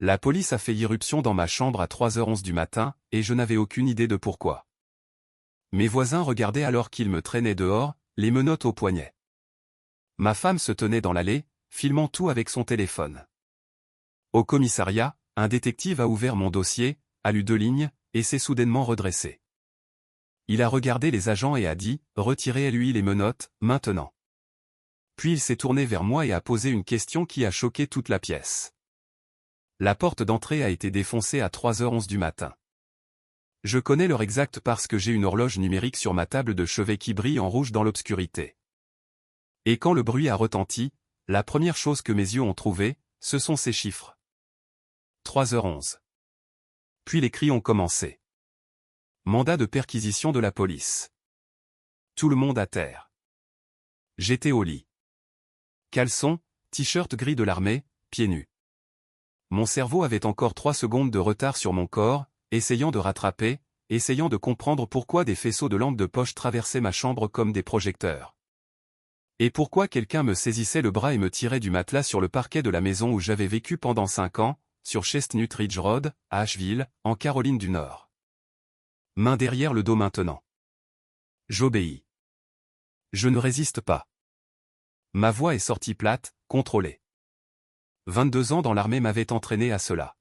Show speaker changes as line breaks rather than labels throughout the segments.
La police a fait irruption dans ma chambre à 3h11 du matin, et je n'avais aucune idée de pourquoi. Mes voisins regardaient alors qu'ils me traînaient dehors, les menottes au poignet. Ma femme se tenait dans l'allée, filmant tout avec son téléphone. Au commissariat, un détective a ouvert mon dossier, a lu 2 lignes, et s'est soudainement redressé. Il a regardé les agents et a dit « Retirez-lui les menottes, maintenant ». Puis il s'est tourné vers moi et a posé une question qui a choqué toute la pièce. La porte d'entrée a été défoncée à 3h11 du matin. Je connais l'heure exacte parce que j'ai une horloge numérique sur ma table de chevet qui brille en rouge dans l'obscurité. Et quand le bruit a retenti, la première chose que mes yeux ont trouvée, ce sont ces chiffres. 3h11. Puis les cris ont commencé. Mandat de perquisition de la police. Tout le monde à terre. J'étais au lit. Caleçon, t-shirt gris de l'armée, pieds nus. Mon cerveau avait encore 3 secondes de retard sur mon corps, essayant de rattraper, essayant de comprendre pourquoi des faisceaux de lampes de poche traversaient ma chambre comme des projecteurs. Et pourquoi quelqu'un me saisissait le bras et me tirait du matelas sur le parquet de la maison où j'avais vécu pendant 5 ans, sur Chestnut Ridge Road, à Asheville, en Caroline du Nord. Main derrière le dos maintenant. J'obéis. Je ne résiste pas. Ma voix est sortie plate, contrôlée. 22 ans dans l'armée m'avaient entraîné à cela.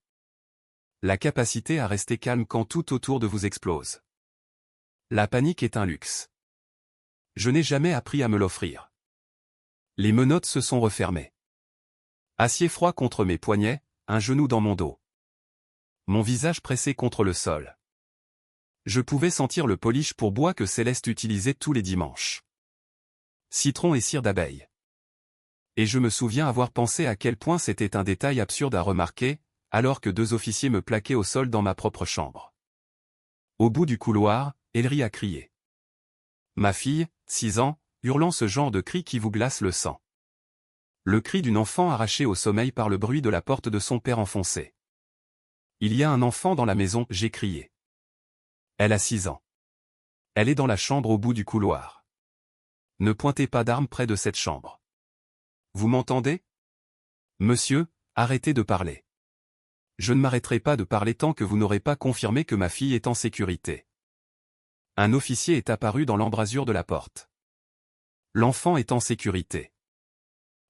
La capacité à rester calme quand tout autour de vous explose. La panique est un luxe. Je n'ai jamais appris à me l'offrir. Les menottes se sont refermées. Acier froid contre mes poignets, un genou dans mon dos. Mon visage pressé contre le sol. Je pouvais sentir le polish pour bois que Céleste utilisait tous les dimanches. Citron et cire d'abeille. Et je me souviens avoir pensé à quel point c'était un détail absurde à remarquer, alors que 2 officiers me plaquaient au sol dans ma propre chambre. Au bout du couloir, Ellery a crié. Ma fille, 6 ans, hurlant ce genre de cri qui vous glace le sang. Le cri d'une enfant arrachée au sommeil par le bruit de la porte de son père enfoncée. Il y a un enfant dans la maison, j'ai crié. Elle a 6 ans. Elle est dans la chambre au bout du couloir. Ne pointez pas d'armes près de cette chambre. Vous m'entendez? Monsieur, arrêtez de parler. Je ne m'arrêterai pas de parler tant que vous n'aurez pas confirmé que ma fille est en sécurité. Un officier est apparu dans l'embrasure de la porte. L'enfant est en sécurité.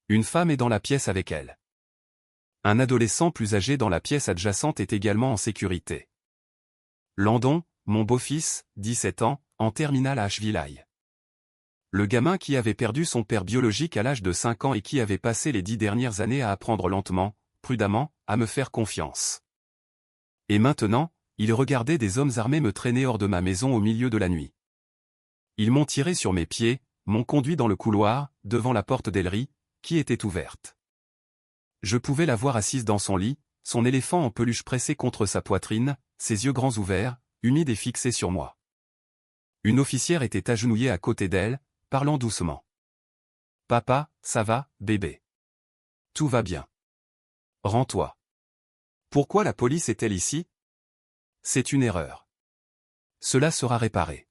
Une femme est dans la pièce avec elle. Un adolescent plus âgé dans la pièce adjacente est également en sécurité. Landon, mon beau-fils, 17 ans, en terminale à Asheville High. Le gamin qui avait perdu son père biologique à l'âge de 5 ans et qui avait passé les 10 dernières années à apprendre lentement, prudemment, à me faire confiance. Et maintenant, il regardait des hommes armés me traîner hors de ma maison au milieu de la nuit. Ils m'ont tiré sur mes pieds, m'ont conduit dans le couloir, devant la porte d'Ellery, qui était ouverte. Je pouvais la voir assise dans son lit, son éléphant en peluche pressé contre sa poitrine, ses yeux grands ouverts, humides et fixés sur moi. Une officière était agenouillée à côté d'elle, parlant doucement. « Papa, ça va, bébé. Tout va bien. Rends-toi. Pourquoi la police est-elle ici? C'est une erreur. Cela sera réparé.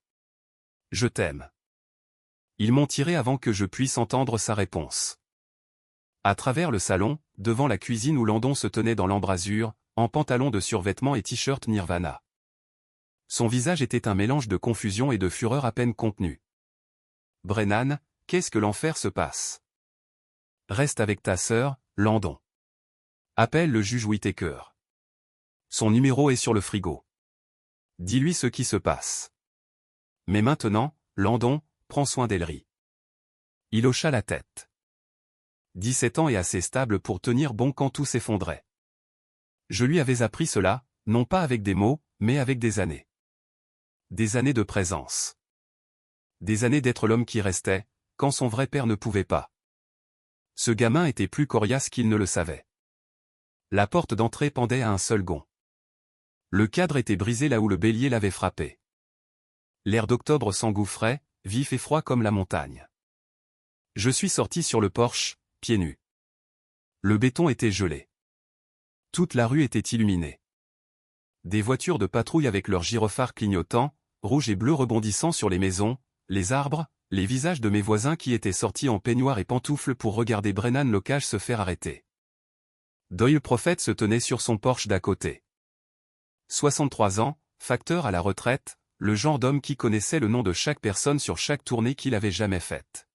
Je t'aime. » Ils m'ont tiré avant que je puisse entendre sa réponse. À travers le salon, devant la cuisine où Landon se tenait dans l'embrasure, en pantalon de survêtement et t-shirt Nirvana. Son visage était un mélange de confusion et de fureur à peine contenue. « Brennan, qu'est-ce que l'enfer se passe? Reste avec ta sœur, Landon. Appelle le juge Whittaker. Son numéro est sur le frigo. Dis-lui ce qui se passe. Mais maintenant, Landon, prends soin d'Ellery. » Il hocha la tête. 17 ans et assez stable pour tenir bon quand tout s'effondrait. Je lui avais appris cela, non pas avec des mots, mais avec des années. Des années de présence. Des années d'être l'homme qui restait, quand son vrai père ne pouvait pas. Ce gamin était plus coriace qu'il ne le savait. La porte d'entrée pendait à un seul gond. Le cadre était brisé là où le bélier l'avait frappé. L'air d'octobre s'engouffrait, vif et froid comme la montagne. Je suis sorti sur le porche, pieds nus. Le béton était gelé. Toute la rue était illuminée. Des voitures de patrouille avec leurs gyrophares clignotants, rouges et bleus rebondissant sur les maisons, les arbres, les visages de mes voisins qui étaient sortis en peignoir et pantoufles pour regarder Brennan Locage se faire arrêter. Doyle Prophet se tenait sur son porche d'à côté. 63 ans, facteur à la retraite, le genre d'homme qui connaissait le nom de chaque personne sur chaque tournée qu'il avait jamais faite.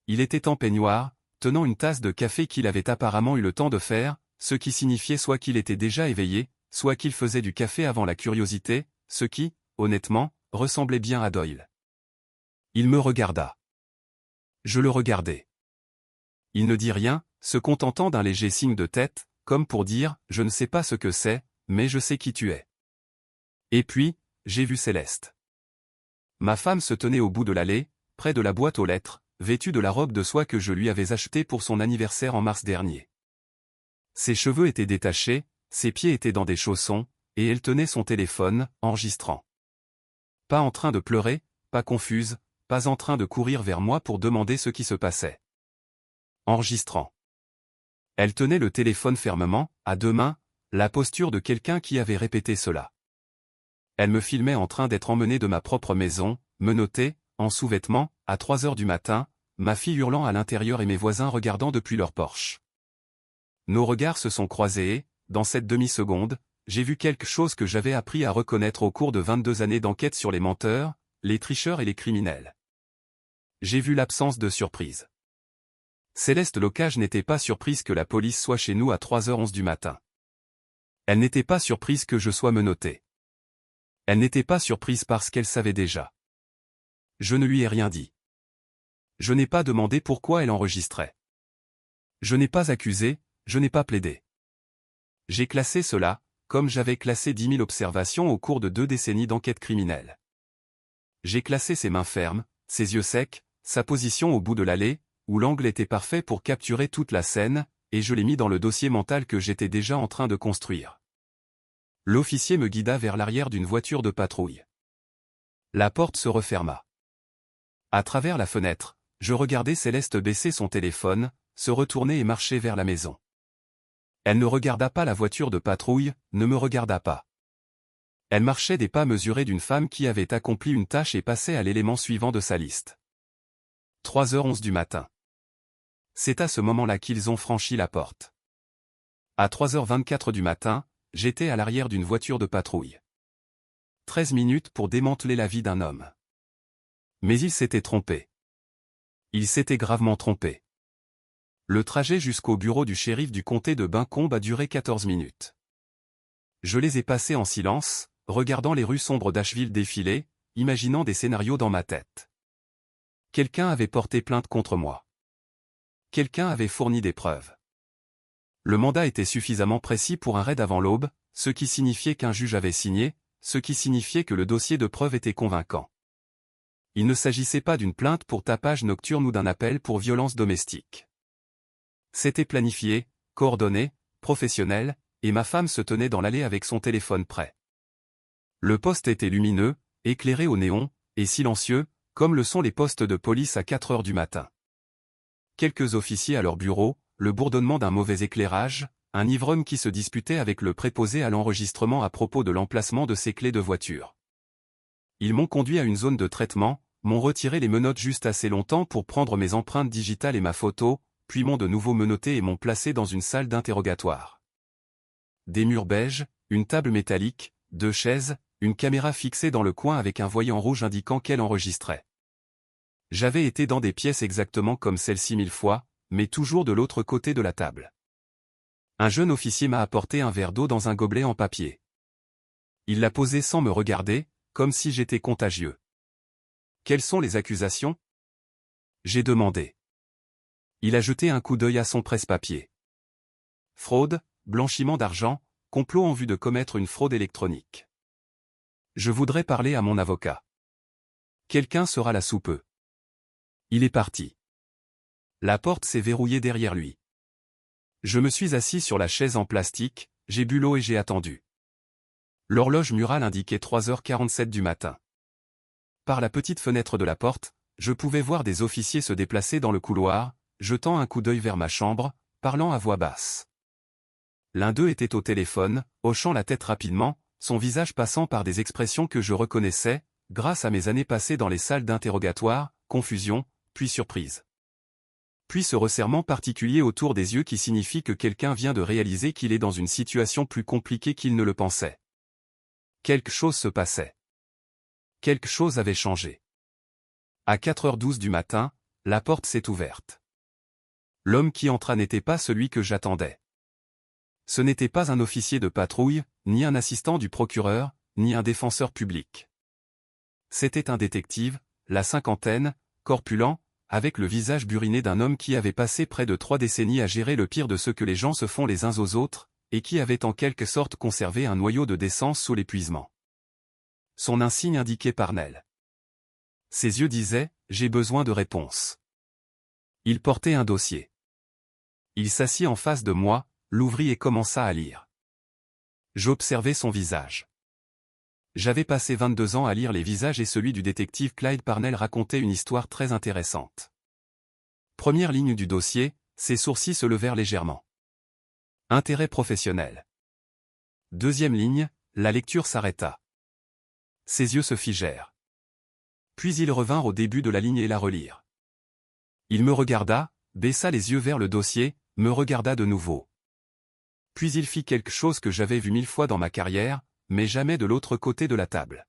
Il était en peignoir, tenant une tasse de café qu'il avait apparemment eu le temps de faire, ce qui signifiait soit qu'il était déjà éveillé, soit qu'il faisait du café avant la curiosité, ce qui, honnêtement, ressemblait bien à Doyle. Il me regarda. Je le regardai. Il ne dit rien, se contentant d'un léger signe de tête, comme pour dire « Je ne sais pas ce que c'est, mais je sais qui tu es ». Et puis, j'ai vu Céleste. Ma femme se tenait au bout de l'allée, près de la boîte aux lettres, vêtue de la robe de soie que je lui avais achetée pour son anniversaire en mars dernier. Ses cheveux étaient détachés, ses pieds étaient dans des chaussons, et elle tenait son téléphone, enregistrant. Pas en train de pleurer, pas confuse, pas en train de courir vers moi pour demander ce qui se passait. Enregistrant. Elle tenait le téléphone fermement, à deux mains, la posture de quelqu'un qui avait répété cela. Elle me filmait en train d'être emmenée de ma propre maison, menottée, en sous-vêtements, à 3 heures du matin, ma fille hurlant à l'intérieur et mes voisins regardant depuis leur porche. Nos regards se sont croisés et, dans cette demi-seconde, j'ai vu quelque chose que j'avais appris à reconnaître au cours de 22 années d'enquête sur les menteurs, les tricheurs et les criminels. J'ai vu l'absence de surprise. Céleste Locage n'était pas surprise que la police soit chez nous à 3h11 du matin. Elle n'était pas surprise que je sois menotté. Elle n'était pas surprise parce qu'elle savait déjà. Je ne lui ai rien dit. Je n'ai pas demandé pourquoi elle enregistrait. Je n'ai pas accusé, je n'ai pas plaidé. J'ai classé cela, comme j'avais classé 10 000 observations au cours de 2 décennies d'enquête criminelle. J'ai classé ses mains fermes, ses yeux secs, sa position au bout de l'allée, où l'angle était parfait pour capturer toute la scène, et je l'ai mis dans le dossier mental que j'étais déjà en train de construire. L'officier me guida vers l'arrière d'une voiture de patrouille. La porte se referma. À travers la fenêtre, je regardais Céleste baisser son téléphone, se retourner et marcher vers la maison. Elle ne regarda pas la voiture de patrouille, ne me regarda pas. Elle marchait des pas mesurés d'une femme qui avait accompli une tâche et passait à l'élément suivant de sa liste. 3h11 du matin. C'est à ce moment-là qu'ils ont franchi la porte. À 3h24 du matin, j'étais à l'arrière d'une voiture de patrouille. 13 minutes pour démanteler la vie d'un homme. Mais il s'était trompé. Il s'était gravement trompé. Le trajet jusqu'au bureau du shérif du comté de Buncombe a duré 14 minutes. Je les ai passés en silence, regardant les rues sombres d'Asheville défiler, imaginant des scénarios dans ma tête. Quelqu'un avait porté plainte contre moi. Quelqu'un avait fourni des preuves. Le mandat était suffisamment précis pour un raid avant l'aube, ce qui signifiait qu'un juge avait signé, ce qui signifiait que le dossier de preuve était convaincant. Il ne s'agissait pas d'une plainte pour tapage nocturne ou d'un appel pour violence domestique. C'était planifié, coordonné, professionnel, et ma femme se tenait dans l'allée avec son téléphone prêt. Le poste était lumineux, éclairé au néon, et silencieux, comme le sont les postes de police à 4 heures du matin. Quelques officiers à leur bureau, le bourdonnement d'un mauvais éclairage, un ivrogne qui se disputait avec le préposé à l'enregistrement à propos de l'emplacement de ses clés de voiture. Ils m'ont conduit à une zone de traitement, m'ont retiré les menottes juste assez longtemps pour prendre mes empreintes digitales et ma photo, puis m'ont de nouveau menotté et m'ont placé dans une salle d'interrogatoire. Des murs beiges, une table métallique, 2 chaises, une caméra fixée dans le coin avec un voyant rouge indiquant qu'elle enregistrait. J'avais été dans des pièces exactement comme celle-ci 1000 fois, mais toujours de l'autre côté de la table. Un jeune officier m'a apporté un verre d'eau dans un gobelet en papier. Il l'a posé sans me regarder, comme si j'étais contagieux. Quelles sont les accusations ? J'ai demandé. Il a jeté un coup d'œil à son presse-papier. Fraude, blanchiment d'argent, complot en vue de commettre une fraude électronique. Je voudrais parler à mon avocat. Quelqu'un sera là sous peu. Il est parti. La porte s'est verrouillée derrière lui. Je me suis assis sur la chaise en plastique, j'ai bu l'eau et j'ai attendu. L'horloge murale indiquait 3h47 du matin. Par la petite fenêtre de la porte, je pouvais voir des officiers se déplacer dans le couloir, jetant un coup d'œil vers ma chambre, parlant à voix basse. L'un d'eux était au téléphone, hochant la tête rapidement, son visage passant par des expressions que je reconnaissais, grâce à mes années passées dans les salles d'interrogatoire, confusion, puis surprise. Puis ce resserrement particulier autour des yeux qui signifie que quelqu'un vient de réaliser qu'il est dans une situation plus compliquée qu'il ne le pensait. Quelque chose se passait. Quelque chose avait changé. À 4h12 du matin, la porte s'est ouverte. L'homme qui entra n'était pas celui que j'attendais. Ce n'était pas un officier de patrouille, ni un assistant du procureur, ni un défenseur public. C'était un détective, la cinquantaine, corpulent, avec le visage buriné d'un homme qui avait passé près de 3 décennies à gérer le pire de ce que les gens se font les uns aux autres, et qui avait en quelque sorte conservé un noyau de décence sous l'épuisement. Son insigne indiquait Parnell. Ses yeux disaient « J'ai besoin de réponses ». Il portait un dossier. Il s'assit en face de moi, l'ouvrit et commença à lire. J'observais son visage. J'avais passé 22 ans à lire les visages et celui du détective Clyde Parnell racontait une histoire très intéressante. Première ligne du dossier, ses sourcils se levèrent légèrement. Intérêt professionnel. Deuxième ligne, la lecture s'arrêta. Ses yeux se figèrent. Puis ils revinrent au début de la ligne et la relirent. Il me regarda, baissa les yeux vers le dossier, me regarda de nouveau. Puis il fit quelque chose que j'avais vu 1000 fois dans ma carrière, mais jamais de l'autre côté de la table.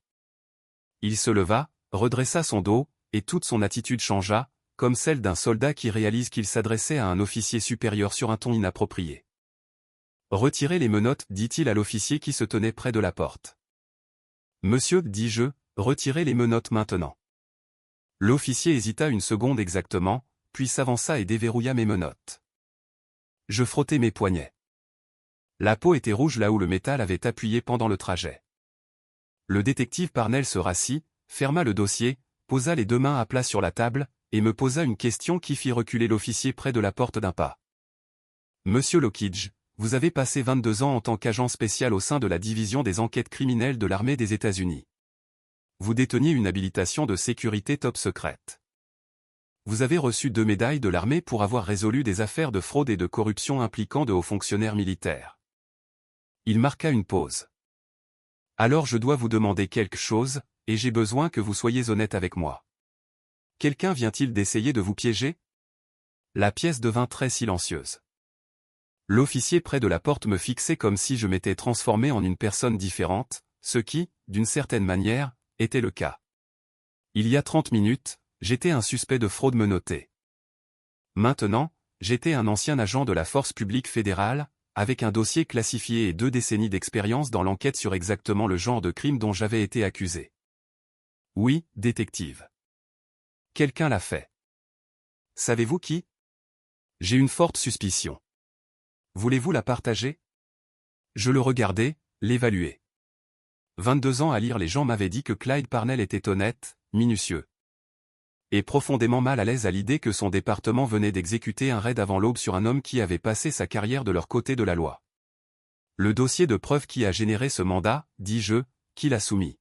Il se leva, redressa son dos, et toute son attitude changea, comme celle d'un soldat qui réalise qu'il s'adressait à un officier supérieur sur un ton inapproprié. Retirez les menottes, dit-il à l'officier qui se tenait près de la porte. Monsieur, dis-je, retirez les menottes maintenant. L'officier hésita une seconde exactement, puis s'avança et déverrouilla mes menottes. Je frottai mes poignets. La peau était rouge là où le métal avait appuyé pendant le trajet. Le détective Parnell se rassit, ferma le dossier, posa les 2 mains à plat sur la table, et me posa une question qui fit reculer l'officier près de la porte d'un pas. Monsieur Lockidge, vous avez passé 22 ans en tant qu'agent spécial au sein de la division des enquêtes criminelles de l'armée des États-Unis. Vous déteniez une habilitation de sécurité top secrète. Vous avez reçu 2 médailles de l'armée pour avoir résolu des affaires de fraude et de corruption impliquant de hauts fonctionnaires militaires. Il marqua une pause. Alors je dois vous demander quelque chose, et j'ai besoin que vous soyez honnête avec moi. Quelqu'un vient-il d'essayer de vous piéger? La pièce devint très silencieuse. L'officier près de la porte me fixait comme si je m'étais transformé en une personne différente, ce qui, d'une certaine manière, était le cas. Il y a 30 minutes, j'étais un suspect de fraude menotté. Maintenant, j'étais un ancien agent de la force publique fédérale, avec un dossier classifié et 2 décennies d'expérience dans l'enquête sur exactement le genre de crime dont j'avais été accusé. Oui, détective. Quelqu'un l'a fait. Savez-vous qui? J'ai une forte suspicion. Voulez-vous la partager? Je le regardais, l'évaluais. 22 ans à lire les gens m'avaient dit que Clyde Parnell était honnête, minutieux. Et profondément mal à l'aise à l'idée que son département venait d'exécuter un raid avant l'aube sur un homme qui avait passé sa carrière de leur côté de la loi. Le dossier de preuve qui a généré ce mandat, dis-je, qui l'a soumis.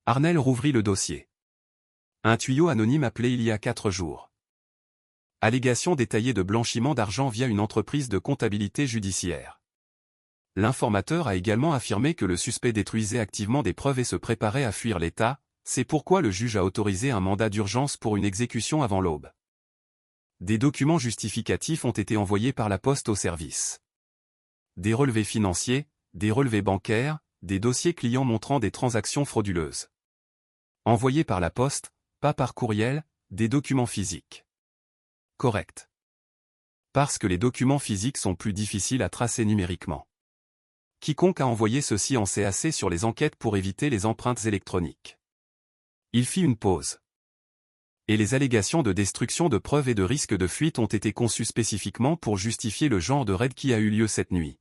Arnell rouvrit le dossier. Un tuyau anonyme appelé il y a 4 jours. Allégation détaillée de blanchiment d'argent via une entreprise de comptabilité judiciaire. L'informateur a également affirmé que le suspect détruisait activement des preuves et se préparait à fuir l'État. C'est pourquoi le juge a autorisé un mandat d'urgence pour une exécution avant l'aube. Des documents justificatifs ont été envoyés par la poste au service. Des relevés financiers, des relevés bancaires, des dossiers clients montrant des transactions frauduleuses. Envoyés par la poste, pas par courriel, des documents physiques. Correct. Parce que les documents physiques sont plus difficiles à tracer numériquement. Quiconque a envoyé ceci en sait assez sur les enquêtes pour éviter les empreintes électroniques. Il fit une pause. Et les allégations de destruction de preuves et de risque de fuite ont été conçues spécifiquement pour justifier le genre de raid qui a eu lieu cette nuit.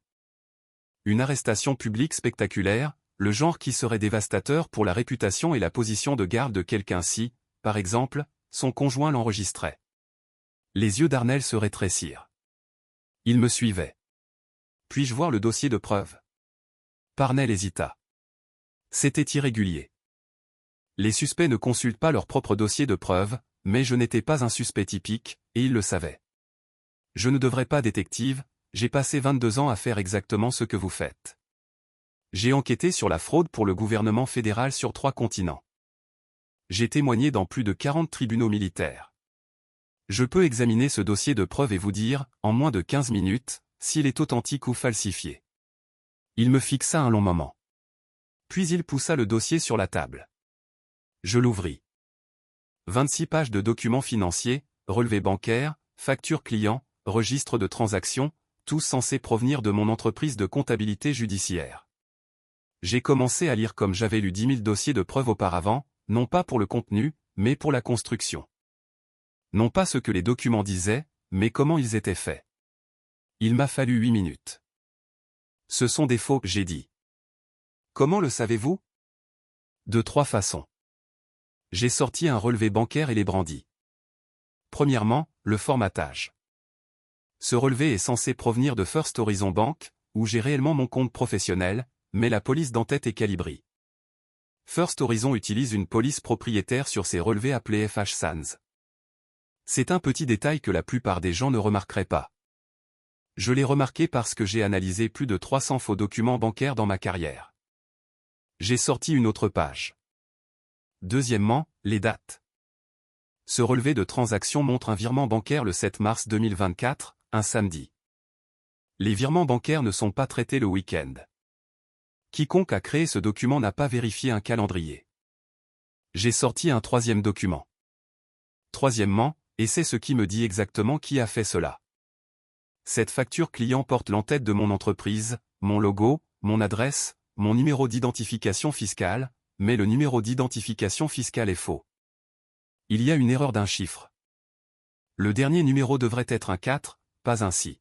Une arrestation publique spectaculaire, le genre qui serait dévastateur pour la réputation et la position de garde de quelqu'un si, par exemple, son conjoint l'enregistrait. Les yeux d'Arnell se rétrécirent. Il me suivait. Puis-je voir le dossier de preuve? Parnell hésita. C'était irrégulier. Les suspects ne consultent pas leur propre dossier de preuve, mais je n'étais pas un suspect typique, et ils le savaient. Je ne devrais pas détective, j'ai passé 22 ans à faire exactement ce que vous faites. J'ai enquêté sur la fraude pour le gouvernement fédéral sur 3 continents. J'ai témoigné dans plus de 40 tribunaux militaires. Je peux examiner ce dossier de preuve et vous dire, en moins de 15 minutes, s'il est authentique ou falsifié. Il me fixa un long moment. Puis il poussa le dossier sur la table. Je l'ouvris. 26 pages de documents financiers, relevés bancaires, factures clients, registres de transactions, tous censés provenir de mon entreprise de comptabilité judiciaire. J'ai commencé à lire comme j'avais lu 10 000 dossiers de preuve auparavant, non pas pour le contenu, mais pour la construction. Non pas ce que les documents disaient, mais comment ils étaient faits. Il m'a fallu 8 minutes. Ce sont des faux, j'ai dit. Comment le savez-vous? De 3 façons. J'ai sorti un relevé bancaire et les brandis. Premièrement, le formatage. Ce relevé est censé provenir de First Horizon Bank, où j'ai réellement mon compte professionnel, mais la police d'entête est calibrée. First Horizon utilise une police propriétaire sur ses relevés appelée FH Sans. C'est un petit détail que la plupart des gens ne remarqueraient pas. Je l'ai remarqué parce que j'ai analysé plus de 300 faux documents bancaires dans ma carrière. J'ai sorti une autre page. Deuxièmement, les dates. Ce relevé de transaction montre un virement bancaire le 7 mars 2024, un samedi. Les virements bancaires ne sont pas traités le week-end. Quiconque a créé ce document n'a pas vérifié un calendrier. J'ai sorti un troisième document. Troisièmement, et c'est ce qui me dit exactement qui a fait cela. Cette facture client porte l'entête de mon entreprise, mon logo, mon adresse, mon numéro d'identification fiscale, mais le numéro d'identification fiscale est faux. Il y a une erreur d'un chiffre. Le dernier numéro devrait être un 4, pas un 6.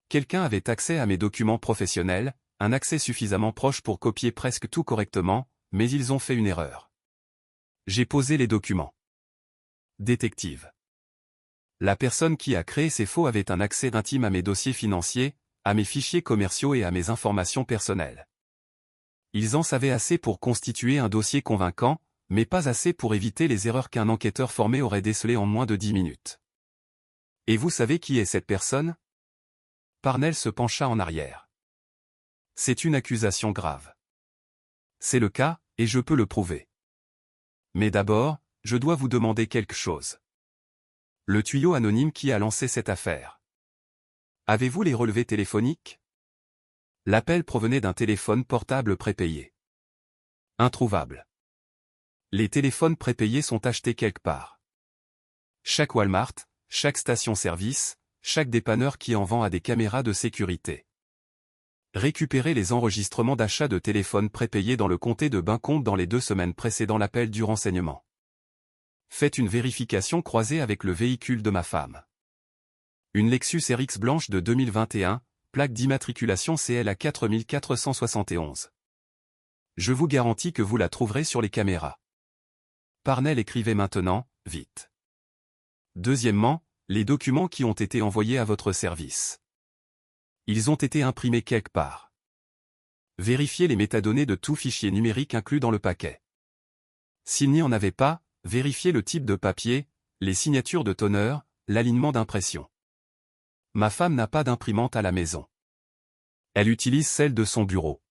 Quelqu'un avait accès à mes documents professionnels, un accès suffisamment proche pour copier presque tout correctement, mais ils ont fait une erreur. J'ai posé les documents. Détective. La personne qui a créé ces faux avait un accès intime à mes dossiers financiers, à mes fichiers commerciaux et à mes informations personnelles. Ils en savaient assez pour constituer un dossier convaincant, mais pas assez pour éviter les erreurs qu'un enquêteur formé aurait décelées en moins de 10 minutes. Et vous savez qui est cette personne? Parnell se pencha en arrière. C'est une accusation grave. C'est le cas, et je peux le prouver. Mais d'abord, je dois vous demander quelque chose. Le tuyau anonyme qui a lancé cette affaire. Avez-vous les relevés téléphoniques? L'appel provenait d'un téléphone portable prépayé. Introuvable. Les téléphones prépayés sont achetés quelque part. Chaque Walmart, chaque station-service, chaque dépanneur qui en vend a des caméras de sécurité. Récupérez les enregistrements d'achat de téléphones prépayés dans le comté de Baincombes dans les 2 semaines précédant l'appel du renseignement. Faites une vérification croisée avec le véhicule de ma femme. Une Lexus RX blanche de 2021, plaque d'immatriculation CLA 4471. Je vous garantis que vous la trouverez sur les caméras. Parnell écrivez maintenant, vite. Deuxièmement, les documents qui ont été envoyés à votre service. Ils ont été imprimés quelque part. Vérifiez les métadonnées de tout fichier numérique inclus dans le paquet. S'il n'y en avait pas, vérifiez le type de papier, les signatures de teneur, l'alignement d'impression. Ma femme n'a pas d'imprimante à la maison. Elle utilise celle de son bureau.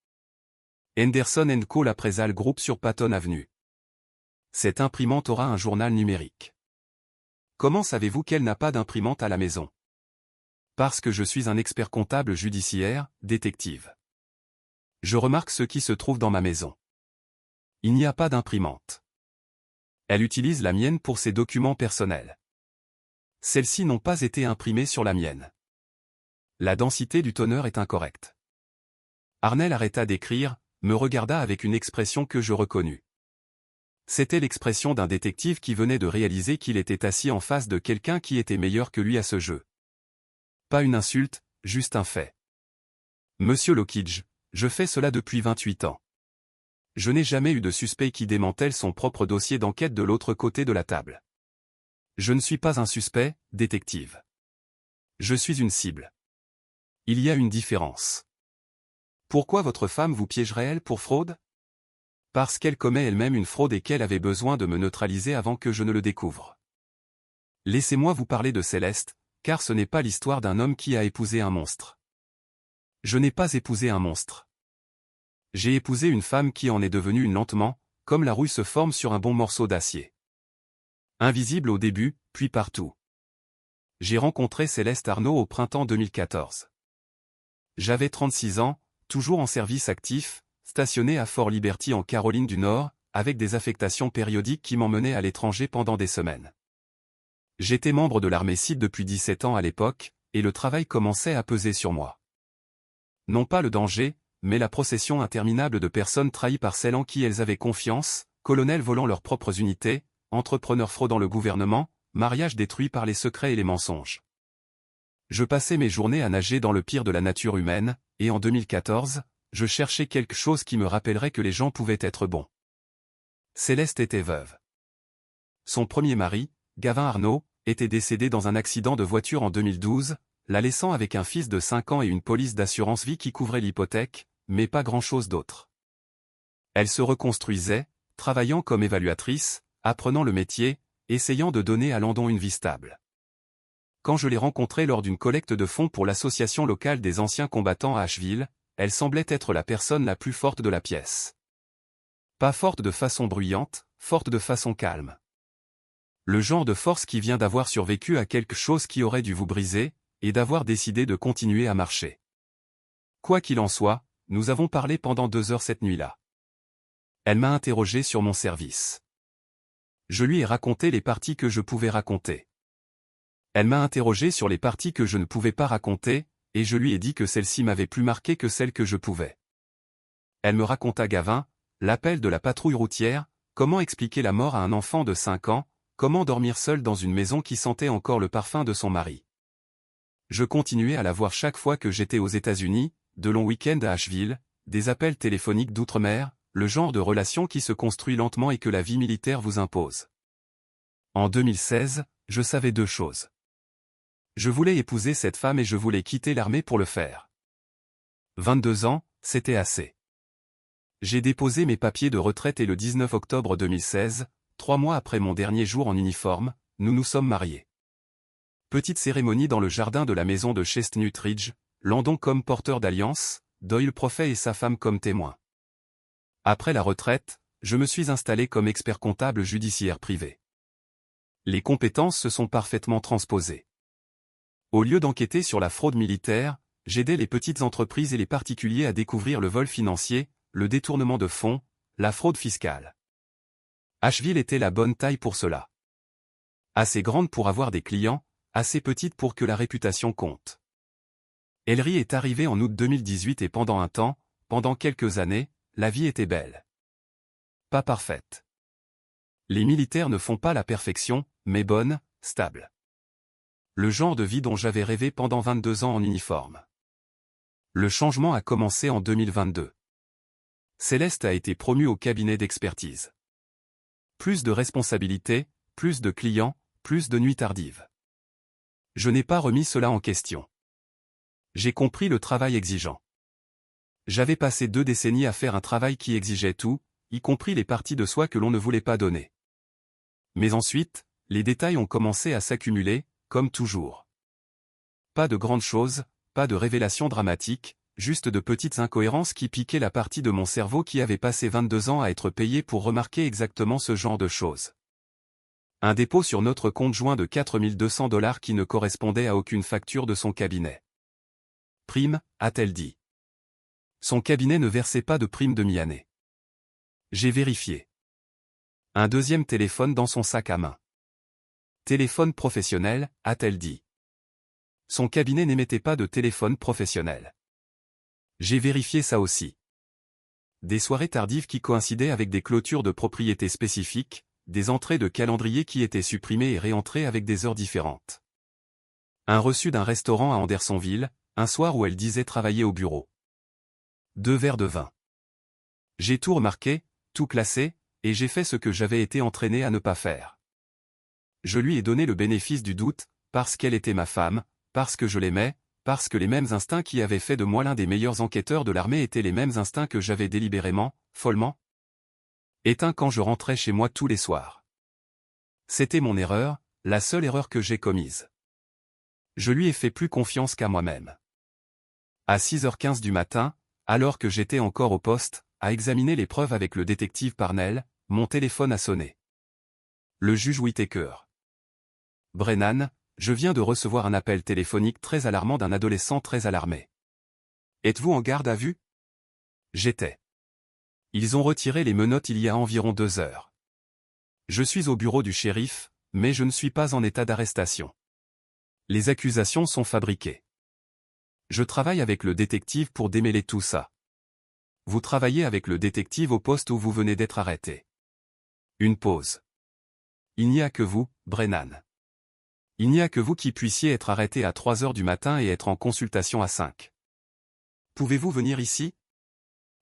Henderson & Co. L'Appraisal Group sur Patton Avenue. Cette imprimante aura un journal numérique. Comment savez-vous qu'elle n'a pas d'imprimante à la maison? Parce que je suis un expert comptable judiciaire, détective. Je remarque ce qui se trouve dans ma maison. Il n'y a pas d'imprimante. Elle utilise la mienne pour ses documents personnels. Celles-ci n'ont pas été imprimées sur la mienne. La densité du teneur est incorrecte. Arnell arrêta d'écrire, me regarda avec une expression que je reconnus. C'était l'expression d'un détective qui venait de réaliser qu'il était assis en face de quelqu'un qui était meilleur que lui à ce jeu. Pas une insulte, juste un fait. Monsieur Lockidge, je fais cela depuis 28 ans. Je n'ai jamais eu de suspect qui démantèle son propre dossier d'enquête de l'autre côté de la table. Je ne suis pas un suspect, détective. Je suis une cible. Il y a une différence. Pourquoi votre femme vous piégerait-elle pour fraude? Parce qu'elle commet elle-même une fraude et qu'elle avait besoin de me neutraliser avant que je ne le découvre. Laissez-moi vous parler de Céleste, car ce n'est pas l'histoire d'un homme qui a épousé un monstre. Je n'ai pas épousé un monstre. J'ai épousé une femme qui en est devenue une lentement, comme la rouille se forme sur un bon morceau d'acier. Invisible au début, puis partout. J'ai rencontré Céleste Arnaud au printemps 2014. J'avais 36 ans, toujours en service actif, stationné à Fort Liberty en Caroline du Nord, avec des affectations périodiques qui m'emmenaient à l'étranger pendant des semaines. J'étais membre de l'armée CID depuis 17 ans à l'époque, et le travail commençait à peser sur moi. Non pas le danger, mais la procession interminable de personnes trahies par celles en qui elles avaient confiance, colonels volant leurs propres unités, entrepreneurs fraudant le gouvernement, mariages détruits par les secrets et les mensonges. Je passais mes journées à nager dans le pire de la nature humaine, et en 2014, je cherchais quelque chose qui me rappellerait que les gens pouvaient être bons. Céleste était veuve. Son premier mari, Gavin Arnaud, était décédé dans un accident de voiture en 2012, la laissant avec un fils de 5 ans et une police d'assurance vie qui couvrait l'hypothèque, mais pas grand-chose d'autre. Elle se reconstruisait, travaillant comme évaluatrice, apprenant le métier, essayant de donner à Landon une vie stable. Quand je l'ai rencontrée lors d'une collecte de fonds pour l'association locale des anciens combattants à Asheville, elle semblait être la personne la plus forte de la pièce. Pas forte de façon bruyante, forte de façon calme. Le genre de force qui vient d'avoir survécu à quelque chose qui aurait dû vous briser, et d'avoir décidé de continuer à marcher. Quoi qu'il en soit, nous avons parlé pendant 2 heures cette nuit-là. Elle m'a interrogé sur mon service. Je lui ai raconté les parties que je pouvais raconter. Elle m'a interrogé sur les parties que je ne pouvais pas raconter, et je lui ai dit que celle-ci m'avait plus marqué que celle que je pouvais. Elle me raconta Gavin, l'appel de la patrouille routière, comment expliquer la mort à un enfant de 5 ans, comment dormir seul dans une maison qui sentait encore le parfum de son mari. Je continuais à la voir chaque fois que j'étais aux États-Unis, de longs week-ends à Asheville, des appels téléphoniques d'outre-mer, le genre de relation qui se construit lentement et que la vie militaire vous impose. En 2016, je savais 2 choses. Je voulais épouser cette femme et je voulais quitter l'armée pour le faire. 22 ans, c'était assez. J'ai déposé mes papiers de retraite et le 19 octobre 2016, 3 mois après mon dernier jour en uniforme, nous nous sommes mariés. Petite cérémonie dans le jardin de la maison de Chestnut Ridge, Landon comme porteur d'alliance, Doyle Prophet et sa femme comme témoins. Après la retraite, je me suis installé comme expert comptable judiciaire privé. Les compétences se sont parfaitement transposées. Au lieu d'enquêter sur la fraude militaire, j'aidais les petites entreprises et les particuliers à découvrir le vol financier, le détournement de fonds, la fraude fiscale. Asheville était la bonne taille pour cela. Assez grande pour avoir des clients, assez petite pour que la réputation compte. Ellery est arrivé en août 2018 et pendant un temps, pendant quelques années, la vie était belle. Pas parfaite. Les militaires ne font pas la perfection, mais bonne, stable. Le genre de vie dont j'avais rêvé pendant 22 ans en uniforme. Le changement a commencé en 2022. Céleste a été promue au cabinet d'expertise. Plus de responsabilités, plus de clients, plus de nuits tardives. Je n'ai pas remis cela en question. J'ai compris le travail exigeant. J'avais passé 2 décennies à faire un travail qui exigeait tout, y compris les parties de soi que l'on ne voulait pas donner. Mais ensuite, les détails ont commencé à s'accumuler, comme toujours. Pas de grandes choses, pas de révélations dramatiques, juste de petites incohérences qui piquaient la partie de mon cerveau qui avait passé 22 ans à être payé pour remarquer exactement ce genre de choses. Un dépôt sur notre compte joint de $4200 qui ne correspondait à aucune facture de son cabinet. Prime, a-t-elle dit. Son cabinet ne versait pas de prime de mi-année. J'ai vérifié. Un deuxième téléphone dans son sac à main. Téléphone professionnel, a-t-elle dit. Son cabinet n'émettait pas de téléphone professionnel. J'ai vérifié ça aussi. Des soirées tardives qui coïncidaient avec des clôtures de propriétés spécifiques, des entrées de calendrier qui étaient supprimées et réentrées avec des heures différentes. Un reçu d'un restaurant à Andersonville, un soir où elle disait travailler au bureau. 2 verres de vin. J'ai tout remarqué, tout classé, et j'ai fait ce que j'avais été entraîné à ne pas faire. Je lui ai donné le bénéfice du doute, parce qu'elle était ma femme, parce que je l'aimais, parce que les mêmes instincts qui avaient fait de moi l'un des meilleurs enquêteurs de l'armée étaient les mêmes instincts que j'avais délibérément, follement, éteints quand je rentrais chez moi tous les soirs. C'était mon erreur, la seule erreur que j'ai commise. Je lui ai fait plus confiance qu'à moi-même. À 6h15 du matin, alors que j'étais encore au poste, à examiner les preuves avec le détective Parnell, mon téléphone a sonné. Le juge Whittaker. Brennan, Je viens de recevoir un appel téléphonique très alarmant d'un adolescent très alarmé. Êtes-vous en garde à vue? J'étais. Ils ont retiré les menottes il y a environ 2 heures. Je suis au bureau du shérif, mais je ne suis pas en état d'arrestation. Les accusations sont fabriquées. Je travaille avec le détective pour démêler tout ça. Vous travaillez avec le détective au poste où vous venez d'être arrêté. Une pause. Il n'y a que vous, Brennan. Il n'y a que vous qui puissiez être arrêté à 3 heures du matin et être en consultation à 5. Pouvez-vous venir ici?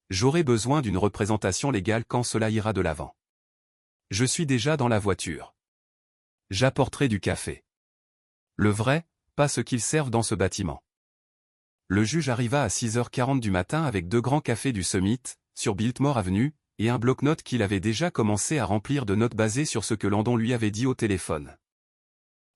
J'aurai besoin d'une représentation légale quand cela ira de l'avant. Je suis déjà dans la voiture. J'apporterai du café. Le vrai, pas ce qu'ils servent dans ce bâtiment. Le juge arriva à 6h40 du matin avec 2 grands cafés du Summit, sur Biltmore Avenue, et un bloc-notes qu'il avait déjà commencé à remplir de notes basées sur ce que Landon lui avait dit au téléphone.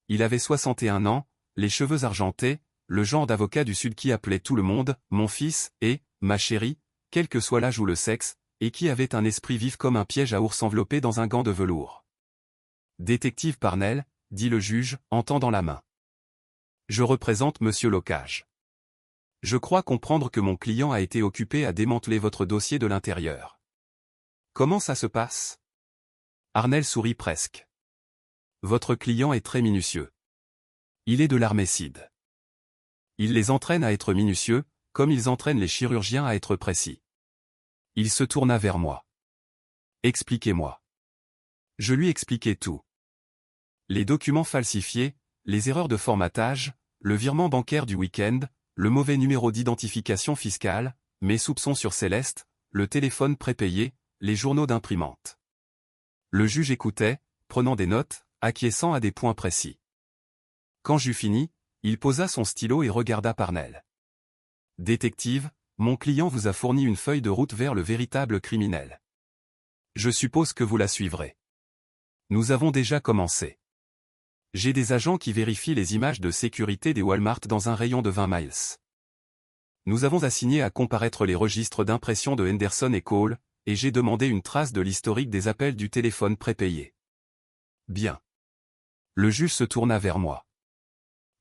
Il avait 61 ans, les cheveux argentés, le genre d'avocat du Sud qui appelait tout le monde « mon fils » et « ma chérie », quel que soit l'âge ou le sexe, et qui avait un esprit vif comme un piège à ours enveloppé dans un gant de velours. « Détective Parnell », dit le juge, en tendant la main. « Je représente Monsieur Locage. Je crois comprendre que mon client a été occupé à démanteler votre dossier de l'intérieur. Comment ça se passe? » Arnell sourit presque. Votre client est très minutieux. Il est de l'armée CID. Il les entraîne à être minutieux, comme ils entraînent les chirurgiens à être précis. Il se tourna vers moi. Expliquez-moi. Je lui expliquai tout. Les documents falsifiés, les erreurs de formatage, le virement bancaire du week-end, le mauvais numéro d'identification fiscale, mes soupçons sur Céleste, le téléphone prépayé, les journaux d'imprimante. Le juge écoutait, prenant des notes, acquiesçant à des points précis. Quand j'eus fini, il posa son stylo et regarda Parnell. « Détective, mon client vous a fourni une feuille de route vers le véritable criminel. Je suppose que vous la suivrez. Nous avons déjà commencé. J'ai des agents qui vérifient les images de sécurité des Walmart dans un rayon de 20 miles. Nous avons assigné à comparaître les registres d'impression de Henderson et Cole, et j'ai demandé une trace de l'historique des appels du téléphone prépayé. Bien. Le juge se tourna vers moi.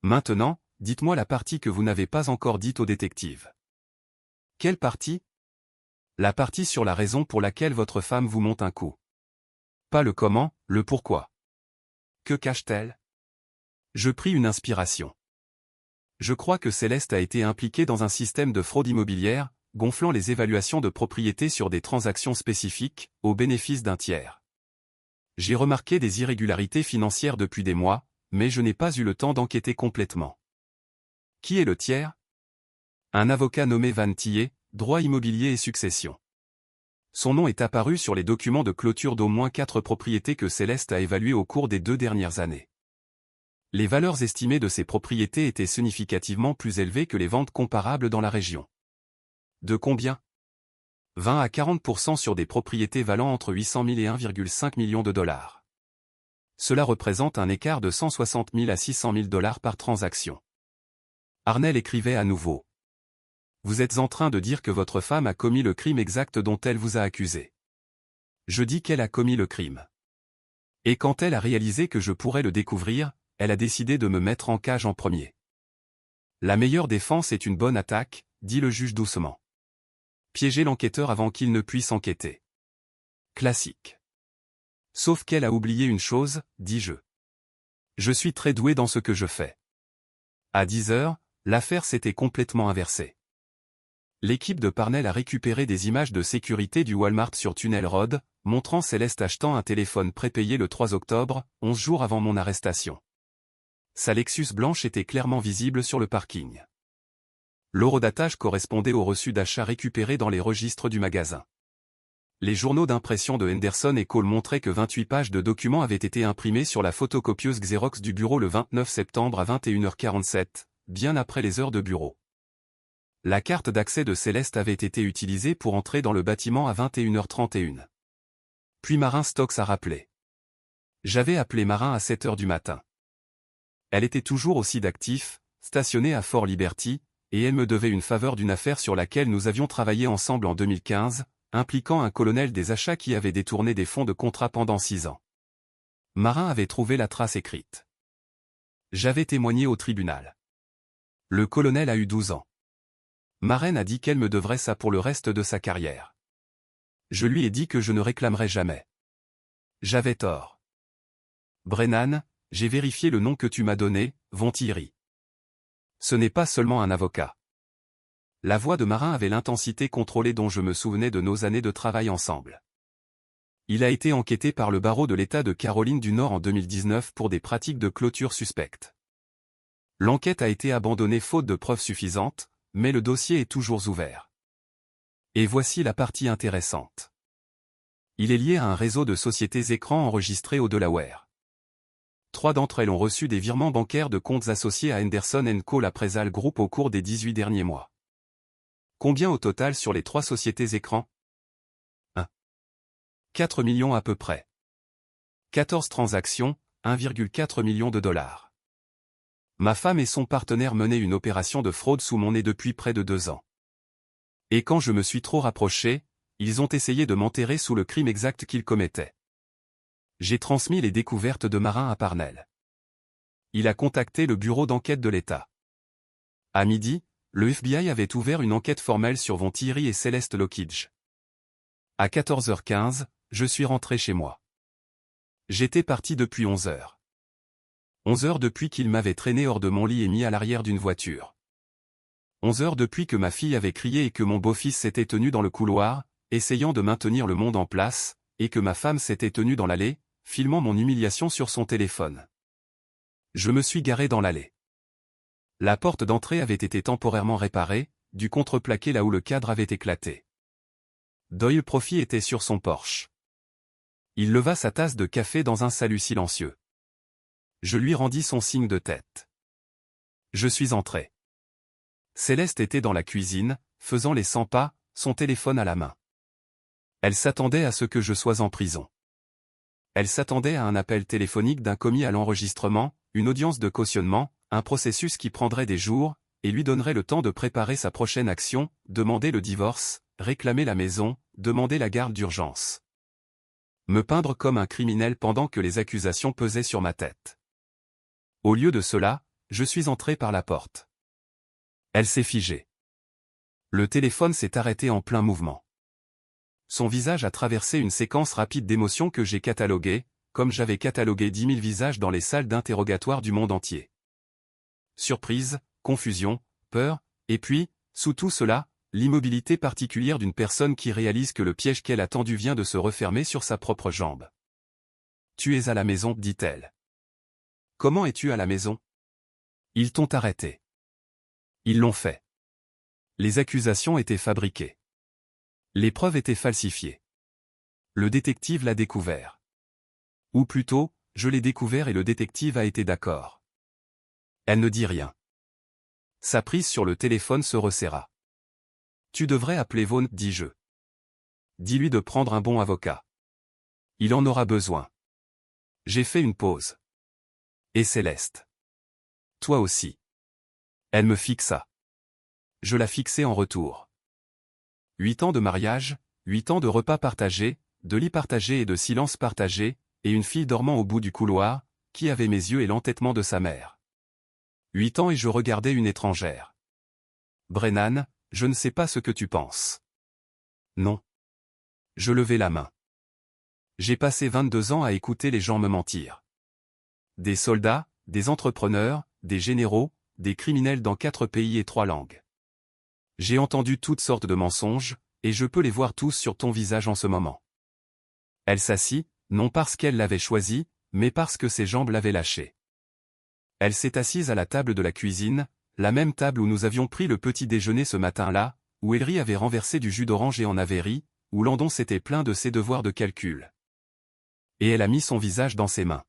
Maintenant, dites-moi la partie que vous n'avez pas encore dite au détective. Quelle partie? La partie sur la raison pour laquelle votre femme vous monte un coup. Pas le comment, le pourquoi. Que cache-t-elle? Je pris une inspiration. Je crois que Céleste a été impliquée dans un système de fraude immobilière, gonflant les évaluations de propriété sur des transactions spécifiques, au bénéfice d'un tiers. J'ai remarqué des irrégularités financières depuis des mois, mais je n'ai pas eu le temps d'enquêter complètement. Qui est le tiers? Un avocat nommé Van Thier, droit immobilier et succession. Son nom est apparu sur les documents de clôture d'au moins 4 propriétés que Céleste a évaluées au cours des 2 dernières années. Les valeurs estimées de ces propriétés étaient significativement plus élevées que les ventes comparables dans la région. De combien? 20 à 40% sur des propriétés valant entre 800 000 et 1,5 million de dollars. Cela représente un écart de 160 000 à 600 000 dollars par transaction. Arnell écrivait à nouveau. Vous êtes en train de dire que votre femme a commis le crime exact dont elle vous a accusé. Je dis qu'elle a commis le crime. Et quand elle a réalisé que je pourrais le découvrir, elle a décidé de me mettre en cage en premier. La meilleure défense est une bonne attaque, dit le juge doucement. Piéger l'enquêteur avant qu'il ne puisse enquêter. Classique. Sauf qu'elle a oublié une chose, dis-je. Je suis très doué dans ce que je fais. À 10 heures, l'affaire s'était complètement inversée. L'équipe de Parnell a récupéré des images de sécurité du Walmart sur Tunnel Road, montrant Céleste achetant un téléphone prépayé le 3 octobre, 11 jours avant mon arrestation. Sa Lexus blanche était clairement visible sur le parking. L'horodatage correspondait au reçu d'achat récupéré dans les registres du magasin. Les journaux d'impression de Henderson et Cole montraient que 28 pages de documents avaient été imprimés sur la photocopieuse Xerox du bureau le 29 septembre à 21h47, bien après les heures de bureau. La carte d'accès de Céleste avait été utilisée pour entrer dans le bâtiment à 21h31. Puis Marin Stokes a rappelé. J'avais appelé Marin à 7h du matin. Elle était toujours aussi d'actif, stationnée à Fort Liberty, et elle me devait une faveur d'une affaire sur laquelle nous avions travaillé ensemble en 2015, impliquant un colonel des achats qui avait détourné des fonds de contrat pendant 6 ans. Marin avait trouvé la trace écrite. J'avais témoigné au tribunal. Le colonel a eu 12 ans. Ma reine a dit qu'elle me devrait ça pour le reste de sa carrière. Je lui ai dit que je ne réclamerais jamais. J'avais tort. Brennan, j'ai vérifié le nom que tu m'as donné, Von Thierry. Ce n'est pas seulement un avocat. La voix de marin avait l'intensité contrôlée dont je me souvenais de nos années de travail ensemble. Il a été enquêté par le barreau de l'État de Caroline du Nord en 2019 pour des pratiques de clôture suspectes. L'enquête a été abandonnée faute de preuves suffisantes, mais le dossier est toujours ouvert. Et voici la partie intéressante. Il est lié à un réseau de sociétés écrans enregistrées au Delaware. 3 d'entre elles ont reçu des virements bancaires de comptes associés à Henderson & Co. l'Appraisal Group au cours des 18 derniers mois. Combien au total sur les 3 sociétés écrans? 4 millions à peu près. 14 transactions, 1,4 million de dollars. Ma femme et son partenaire menaient une opération de fraude sous mon nez depuis près de 2 ans. Et quand je me suis trop rapproché, ils ont essayé de m'enterrer sous le crime exact qu'ils commettaient. J'ai transmis les découvertes de Marin à Parnell. Il a contacté le bureau d'enquête de l'État. À midi, le FBI avait ouvert une enquête formelle sur Von Thierry et Celeste Lockridge. À 14h15, je suis rentré chez moi. J'étais parti depuis 11h. 11h depuis qu'il m'avait traîné hors de mon lit et mis à l'arrière d'une voiture. 11h depuis que ma fille avait crié et que mon beau-fils s'était tenu dans le couloir, essayant de maintenir le monde en place, et que ma femme s'était tenue dans l'allée, filmant mon humiliation sur son téléphone. Je me suis garé dans l'allée. La porte d'entrée avait été temporairement réparée, du contreplaqué là où le cadre avait éclaté. Doyle Profit était sur son porche. Il leva sa tasse de café dans un salut silencieux. Je lui rendis son signe de tête. Je suis entré. Céleste était dans la cuisine, faisant les 100 pas, son téléphone à la main. Elle s'attendait à ce que je sois en prison. Elle s'attendait à un appel téléphonique d'un commis à l'enregistrement, une audience de cautionnement, un processus qui prendrait des jours, et lui donnerait le temps de préparer sa prochaine action, demander le divorce, réclamer la maison, demander la garde d'urgence. Me peindre comme un criminel pendant que les accusations pesaient sur ma tête. Au lieu de cela, je suis entré par la porte. Elle s'est figée. Le téléphone s'est arrêté en plein mouvement. Son visage a traversé une séquence rapide d'émotions que j'ai cataloguées, comme j'avais catalogué 10 000 visages dans les salles d'interrogatoire du monde entier. Surprise, confusion, peur, et puis, sous tout cela, l'immobilité particulière d'une personne qui réalise que le piège qu'elle a tendu vient de se refermer sur sa propre jambe. « Tu es à la maison, dit-elle. »« Comment es-tu à la maison ? » ?»« Ils t'ont arrêté. » »« Ils l'ont fait. » Les accusations étaient fabriquées. Les preuves étaient falsifiées. Le détective l'a découvert. Ou plutôt, je l'ai découvert et le détective a été d'accord. Elle ne dit rien. Sa prise sur le téléphone se resserra. Tu devrais appeler Vaughn, dis-je. Dis-lui de prendre un bon avocat. Il en aura besoin. J'ai fait une pause. Et Céleste. Toi aussi. Elle me fixa. Je la fixai en retour. 8 ans de mariage, 8 ans de repas partagés, de lits partagés et de silence partagé, et une fille dormant au bout du couloir, qui avait mes yeux et l'entêtement de sa mère. 8 ans et je regardais une étrangère. Brennan, je ne sais pas ce que tu penses. Non. Je levai la main. J'ai passé 22 ans à écouter les gens me mentir. Des soldats, des entrepreneurs, des généraux, des criminels dans 4 pays et 3 langues. J'ai entendu toutes sortes de mensonges, et je peux les voir tous sur ton visage en ce moment. Elle s'assit, non parce qu'elle l'avait choisi, mais parce que ses jambes l'avaient lâché. Elle s'est assise à la table de la cuisine, la même table où nous avions pris le petit déjeuner ce matin-là, où Ellery avait renversé du jus d'orange et en avait ri, où Landon s'était plaint de ses devoirs de calcul. Et elle a mis son visage dans ses mains.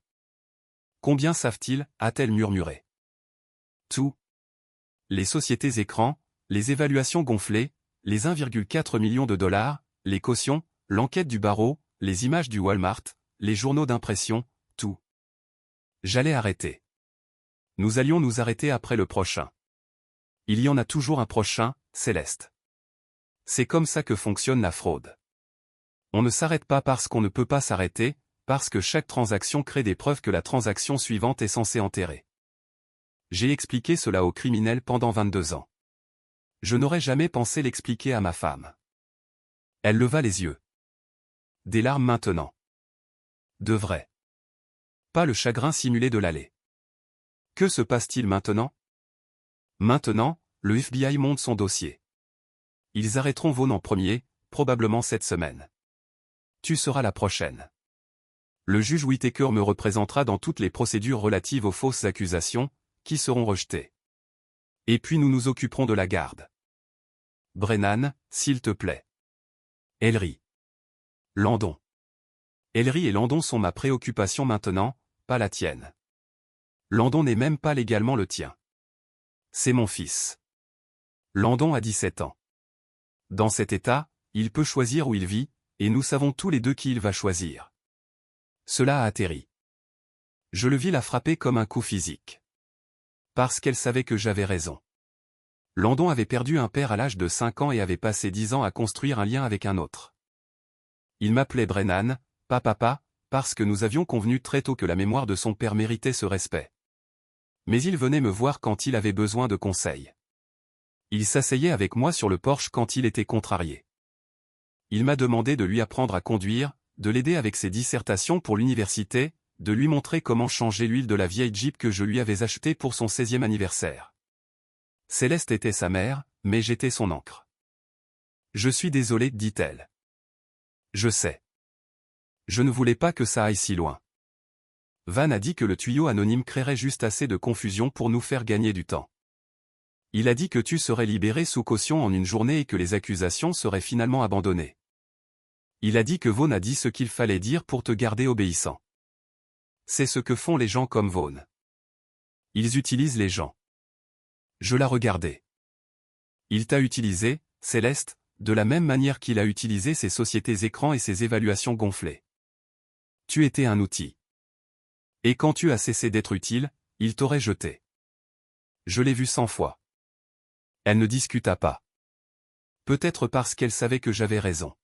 Combien savent-ils, a-t-elle murmuré. Tout. Les sociétés écrans, les évaluations gonflées, les 1,4 million de dollars, les cautions, l'enquête du barreau, les images du Walmart, les journaux d'impression, tout. J'allais arrêter. Nous allions nous arrêter après le prochain. Il y en a toujours un prochain, Céleste. C'est comme ça que fonctionne la fraude. On ne s'arrête pas parce qu'on ne peut pas s'arrêter, parce que chaque transaction crée des preuves que la transaction suivante est censée enterrer. J'ai expliqué cela aux criminels pendant 22 ans. Je n'aurais jamais pensé l'expliquer à ma femme. Elle leva les yeux. Des larmes maintenant. De vrai. Pas le chagrin simulé de l'aller. Que se passe-t-il maintenant? Maintenant, le FBI monte son dossier. Ils arrêteront Vaughn en premier, probablement cette semaine. Tu seras la prochaine. Le juge Whittaker me représentera dans toutes les procédures relatives aux fausses accusations, qui seront rejetées. Et puis nous nous occuperons de la garde. Brennan, s'il te plaît. Ellery. Landon. Ellery et Landon sont ma préoccupation maintenant, pas la tienne. Landon n'est même pas légalement le tien. C'est mon fils. Landon a 17 ans. Dans cet état, il peut choisir où il vit, et nous savons tous les deux qui il va choisir. Cela a atterri. Je le vis la frapper comme un coup physique. Parce qu'elle savait que j'avais raison. Landon avait perdu un père à l'âge de 5 ans et avait passé 10 ans à construire un lien avec un autre. Il m'appelait Brennan, pas papa, parce que nous avions convenu très tôt que la mémoire de son père méritait ce respect. Mais il venait me voir quand il avait besoin de conseils. Il s'asseyait avec moi sur le porche quand il était contrarié. Il m'a demandé de lui apprendre à conduire, de l'aider avec ses dissertations pour l'université, de lui montrer comment changer l'huile de la vieille Jeep que je lui avais achetée pour son 16e anniversaire. Céleste était sa mère, mais j'étais son ancre. Je suis désolé, dit-elle. Je sais. Je ne voulais pas que ça aille si loin. Van a dit que le tuyau anonyme créerait juste assez de confusion pour nous faire gagner du temps. Il a dit que tu serais libéré sous caution en une journée et que les accusations seraient finalement abandonnées. Il a dit que Vaughn a dit ce qu'il fallait dire pour te garder obéissant. C'est ce que font les gens comme Vaughn. Ils utilisent les gens. Je la regardais. Il t'a utilisé, Céleste, de la même manière qu'il a utilisé ses sociétés écrans et ses évaluations gonflées. Tu étais un outil. Et quand tu as cessé d'être utile, il t'aurait jeté. Je l'ai vu 100 fois. Elle ne discuta pas. Peut-être parce qu'elle savait que j'avais raison.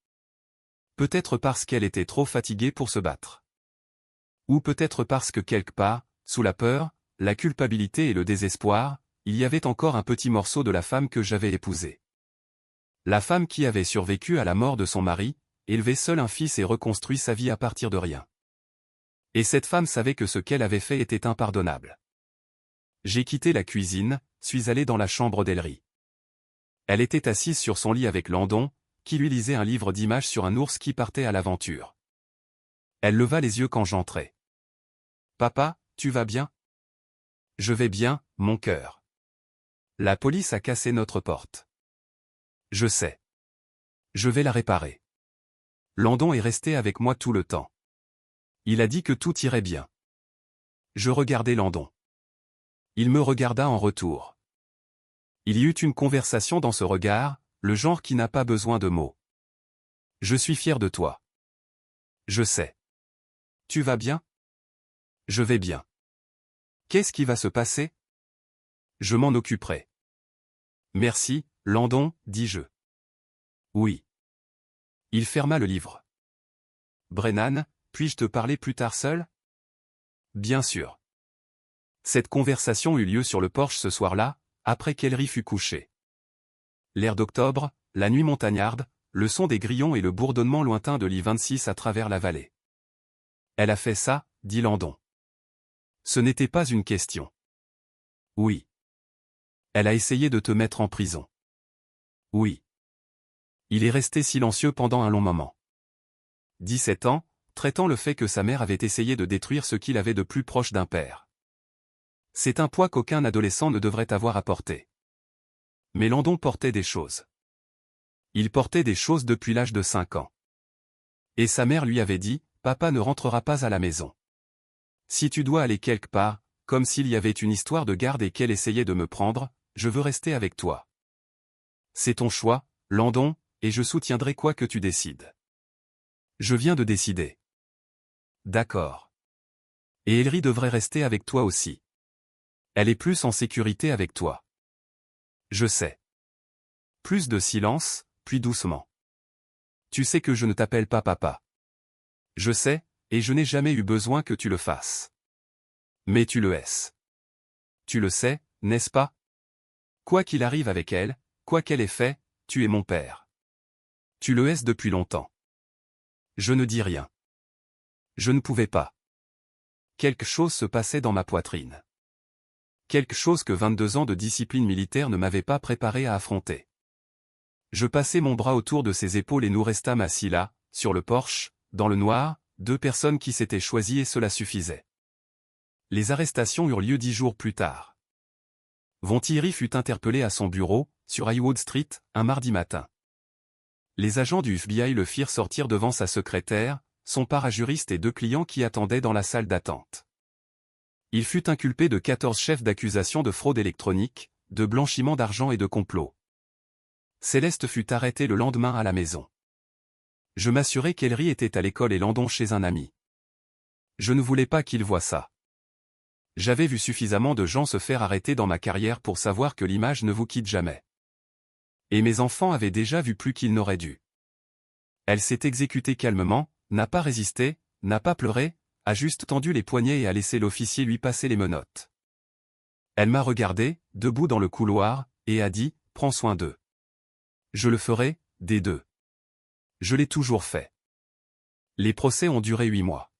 Peut-être parce qu'elle était trop fatiguée pour se battre. Ou peut-être parce que quelque part, sous la peur, la culpabilité et le désespoir, il y avait encore un petit morceau de la femme que j'avais épousée. La femme qui avait survécu à la mort de son mari, élevé seul un fils et reconstruit sa vie à partir de rien. Et cette femme savait que ce qu'elle avait fait était impardonnable. J'ai quitté la cuisine, suis allé dans la chambre d'Ellery. Elle était assise sur son lit avec Landon, qui lui lisait un livre d'images sur un ours qui partait à l'aventure. Elle leva les yeux quand j'entrai. « Papa, tu vas bien ?»« Je vais bien, mon cœur. La police a cassé notre porte. »« Je sais. Je vais la réparer. » Landon est resté avec moi tout le temps. Il a dit que tout irait bien. Je regardais Landon. Il me regarda en retour. Il y eut une conversation dans ce regard, le genre qui n'a pas besoin de mots. Je suis fier de toi. Je sais. Tu vas bien? Je vais bien. Qu'est-ce qui va se passer? Je m'en occuperai. Merci, Landon, dis-je. Oui. Il ferma le livre. Brennan, puis-je te parler plus tard seul? Bien sûr. Cette conversation eut lieu sur le porche ce soir-là, après qu'Ellery fut couché. L'air d'octobre, la nuit montagnarde, le son des grillons et le bourdonnement lointain de l'I-26 à travers la vallée. Elle a fait ça, dit Landon. Ce n'était pas une question. Oui. Elle a essayé de te mettre en prison. Oui. Il est resté silencieux pendant un long moment. 17 ans, traitant le fait que sa mère avait essayé de détruire ce qu'il avait de plus proche d'un père. C'est un poids qu'aucun adolescent ne devrait avoir à porter. Mais Landon portait des choses. Il portait des choses depuis l'âge de 5 ans. Et sa mère lui avait dit, « Papa ne rentrera pas à la maison. Si tu dois aller quelque part, comme s'il y avait une histoire de garde et qu'elle essayait de me prendre, je veux rester avec toi. C'est ton choix, Landon, et je soutiendrai quoi que tu décides. » Je viens de décider. D'accord. Et Ellery devrait rester avec toi aussi. Elle est plus en sécurité avec toi. Je sais. Plus de silence, puis doucement. Tu sais que je ne t'appelle pas papa. Je sais, et je n'ai jamais eu besoin que tu le fasses. Mais tu le es. tu le sais, n'est-ce pas? Quoi qu'il arrive avec elle, quoi qu'elle ait fait, tu es mon père. Tu le es depuis longtemps. Je ne dis rien. Je ne pouvais pas. Quelque chose se passait dans ma poitrine. Quelque chose que 22 ans de discipline militaire ne m'avait pas préparé à affronter. Je passai mon bras autour de ses épaules et nous restâmes assis là, sur le porche, dans le noir, 2 personnes qui s'étaient choisies et cela suffisait. Les arrestations eurent lieu 10 jours plus tard. Von Thierry fut interpellé à son bureau, sur Highwood Street, un mardi matin. Les agents du FBI le firent sortir devant sa secrétaire, son parajuriste et 2 clients qui attendaient dans la salle d'attente. Il fut inculpé de 14 chefs d'accusation de fraude électronique, de blanchiment d'argent et de complot. Céleste fut arrêtée le lendemain à la maison. Je m'assurai qu'Ellery était à l'école et Landon chez un ami. Je ne voulais pas qu'il voie ça. J'avais vu suffisamment de gens se faire arrêter dans ma carrière pour savoir que l'image ne vous quitte jamais. Et mes enfants avaient déjà vu plus qu'ils n'auraient dû. Elle s'est exécutée calmement, n'a pas résisté, n'a pas pleuré, a juste tendu les poignets et a laissé l'officier lui passer les menottes. Elle m'a regardé, debout dans le couloir, et a dit, « Prends soin d'eux. » Je le ferai, des 2. Je l'ai toujours fait. Les procès ont duré 8 mois.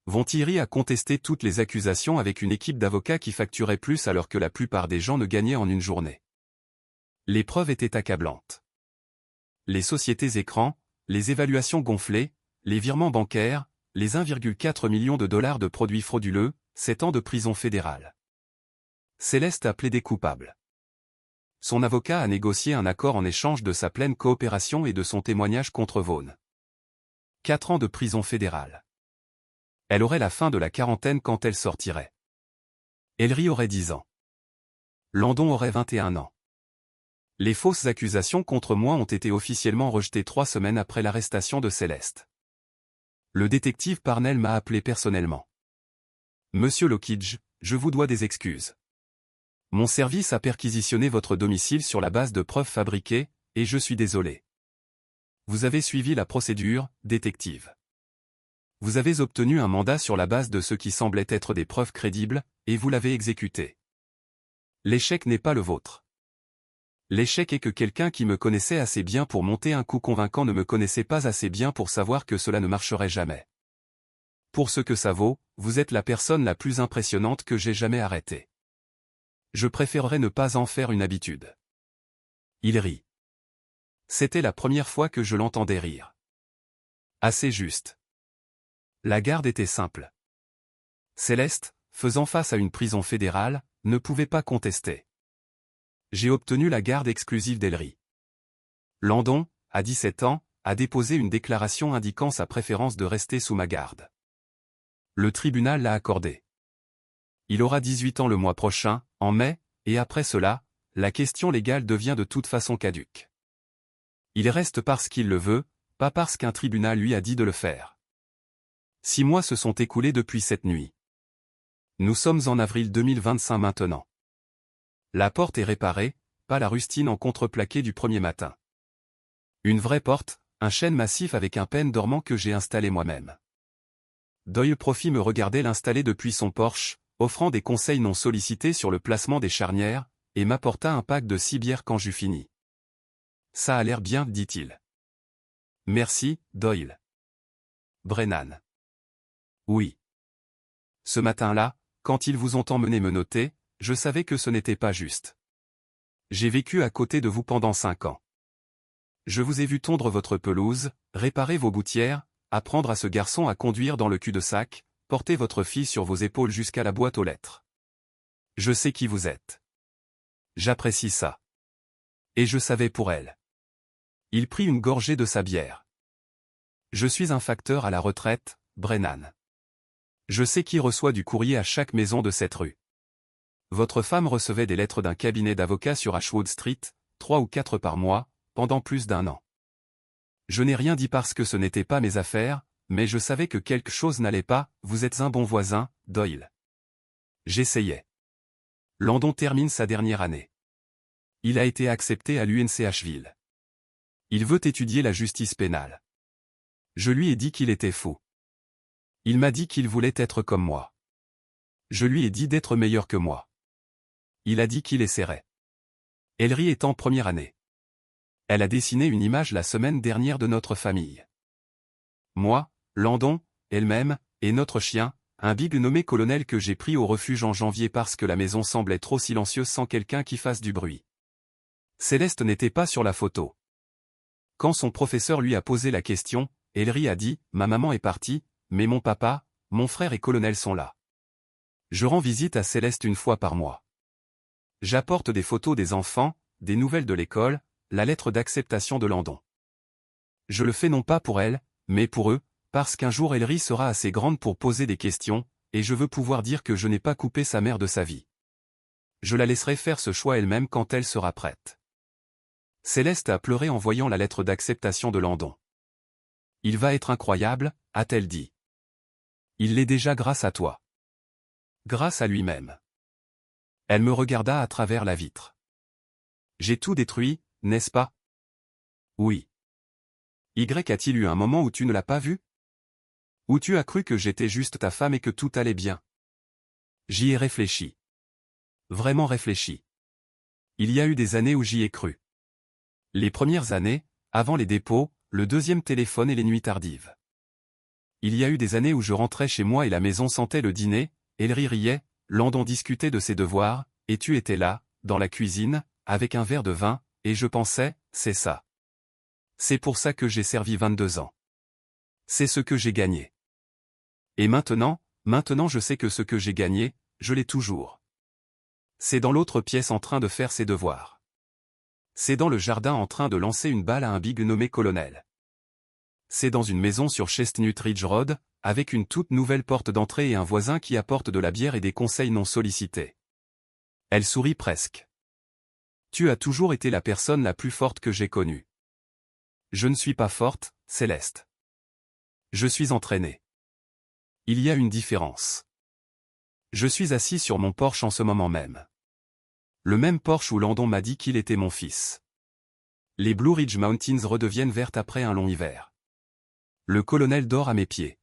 Von Thierry a contesté toutes les accusations avec une équipe d'avocats qui facturait plus alors que la plupart des gens ne gagnaient en une journée. Les preuves étaient accablantes. Les sociétés écrans, les évaluations gonflées, les virements bancaires, les 1,4 million de dollars de produits frauduleux, 7 ans de prison fédérale. Céleste a plaidé coupable. Son avocat a négocié un accord en échange de sa pleine coopération et de son témoignage contre Vaughn. 4 ans de prison fédérale. Elle aurait la fin de la quarantaine quand elle sortirait. Ellery aurait 10 ans. Landon aurait 21 ans. Les fausses accusations contre moi ont été officiellement rejetées 3 semaines après l'arrestation de Céleste. Le détective Parnell m'a appelé personnellement. « Monsieur Lockidge, je vous dois des excuses. Mon service a perquisitionné votre domicile sur la base de preuves fabriquées, et je suis désolé. Vous avez suivi la procédure, détective. Vous avez obtenu un mandat sur la base de ce qui semblait être des preuves crédibles, et vous l'avez exécuté. L'échec n'est pas le vôtre. L'échec est que quelqu'un qui me connaissait assez bien pour monter un coup convaincant ne me connaissait pas assez bien pour savoir que cela ne marcherait jamais. Pour ce que ça vaut, vous êtes la personne la plus impressionnante que j'ai jamais arrêtée. Je préférerais ne pas en faire une habitude. » Il rit. C'était la première fois que je l'entendais rire. Assez juste. La garde était simple. Céleste, faisant face à une prison fédérale, ne pouvait pas contester. J'ai obtenu la garde exclusive d'Ellery. Landon, à 17 ans, a déposé une déclaration indiquant sa préférence de rester sous ma garde. Le tribunal l'a accordé. Il aura 18 ans le mois prochain, en mai, et après cela, la question légale devient de toute façon caduque. Il reste parce qu'il le veut, pas parce qu'un tribunal lui a dit de le faire. 6 mois se sont écoulés depuis cette nuit. Nous sommes en avril 2025 maintenant. La porte est réparée, pas la rustine en contreplaqué du premier matin. Une vraie porte, un chêne massif avec un pêne dormant que j'ai installé moi-même. Doyle Profit me regardait l'installer depuis son porche, offrant des conseils non sollicités sur le placement des charnières, et m'apporta un pack de 6 bières quand j'eus fini. Ça a l'air bien, dit-il. Merci, Doyle. Brennan. Oui. Ce matin-là, quand ils vous ont emmené me noter, je savais que ce n'était pas juste. J'ai vécu à côté de vous pendant 5 ans. Je vous ai vu tondre votre pelouse, réparer vos gouttières, apprendre à ce garçon à conduire dans le cul-de-sac, porter votre fille sur vos épaules jusqu'à la boîte aux lettres. Je sais qui vous êtes. J'apprécie ça. Et je savais pour elle. Il prit une gorgée de sa bière. Je suis un facteur à la retraite, Brennan. Je sais qui reçoit du courrier à chaque maison de cette rue. Votre femme recevait des lettres d'un cabinet d'avocats sur Ashwood Street, 3 ou 4 par mois, pendant plus d'1 an. Je n'ai rien dit parce que ce n'était pas mes affaires, mais je savais que quelque chose n'allait pas. Vous êtes un bon voisin, Doyle. J'essayais. Landon termine sa dernière année. Il a été accepté à l'UNCHville. Il veut étudier la justice pénale. Je lui ai dit qu'il était fou. Il m'a dit qu'il voulait être comme moi. Je lui ai dit d'être meilleur que moi. il a dit qu'il essaierait. Ellery est en première année. Elle a dessiné une image la semaine dernière de notre famille. Moi, Landon, elle-même, et notre chien, un big nommé Colonel que j'ai pris au refuge en janvier parce que la maison semblait trop silencieuse sans quelqu'un qui fasse du bruit. Céleste n'était pas sur la photo. Quand son professeur lui a posé la question, Ellery a dit « Ma maman est partie, mais mon papa, mon frère et Colonel sont là. Je rends visite à Céleste une fois par mois. J'apporte des photos des enfants, des nouvelles de l'école, la lettre d'acceptation de Landon. Je le fais non pas pour elle, mais pour eux, parce qu'un jour Ellery sera assez grande pour poser des questions, et je veux pouvoir dire que je n'ai pas coupé sa mère de sa vie. Je la laisserai faire ce choix elle-même quand elle sera prête. » Céleste a pleuré en voyant la lettre d'acceptation de Landon. « Il va être incroyable, a-t-elle dit. Il l'est déjà grâce à toi. Grâce à lui-même. » Elle me regarda à travers la vitre. « J'ai tout détruit, n'est-ce pas? » « Oui. » « Y a-t-il eu un moment où tu ne l'as pas vu? Où tu as cru que j'étais juste ta femme et que tout allait bien? » J'y ai réfléchi. Vraiment réfléchi. Il y a eu des années où j'y ai cru. Les premières années, avant les dépôts, le deuxième téléphone et les nuits tardives. Il y a eu des années où je rentrais chez moi et la maison sentait le dîner, Ellery riait, Landon discutait de ses devoirs, et tu étais là, dans la cuisine, avec un verre de vin, et je pensais, c'est ça. C'est pour ça que j'ai servi 22 ans. C'est ce que j'ai gagné. Et maintenant je sais que ce que j'ai gagné, je l'ai toujours. C'est dans l'autre pièce en train de faire ses devoirs. C'est dans le jardin en train de lancer une balle à un big nommé Colonel. C'est dans une maison sur Chestnut Ridge Road, avec une toute nouvelle porte d'entrée et un voisin qui apporte de la bière et des conseils non sollicités. Elle sourit presque. Tu as toujours été la personne la plus forte que j'ai connue. Je ne suis pas forte, Céleste. Je suis entraînée. Il y a une différence. Je suis assis sur mon porche en ce moment même. Le même porche où Landon m'a dit qu'il était mon fils. Les Blue Ridge Mountains redeviennent vertes après un long hiver. Le colonel dort à mes pieds.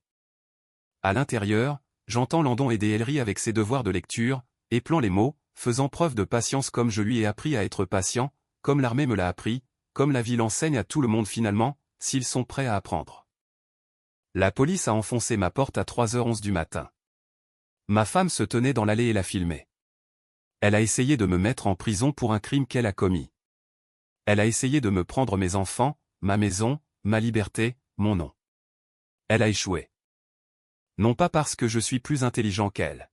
À l'intérieur, j'entends Landon aider Ellery avec ses devoirs de lecture, épelant les mots, faisant preuve de patience comme je lui ai appris à être patient, comme l'armée me l'a appris, comme la vie l'enseigne à tout le monde finalement, s'ils sont prêts à apprendre. La police a enfoncé ma porte à 3h11 du matin. Ma femme se tenait dans l'allée et la filmait. Elle a essayé de me mettre en prison pour un crime qu'elle a commis. Elle a essayé de me prendre mes enfants, ma maison, ma liberté, mon nom. Elle a échoué. Non pas parce que je suis plus intelligent qu'elle.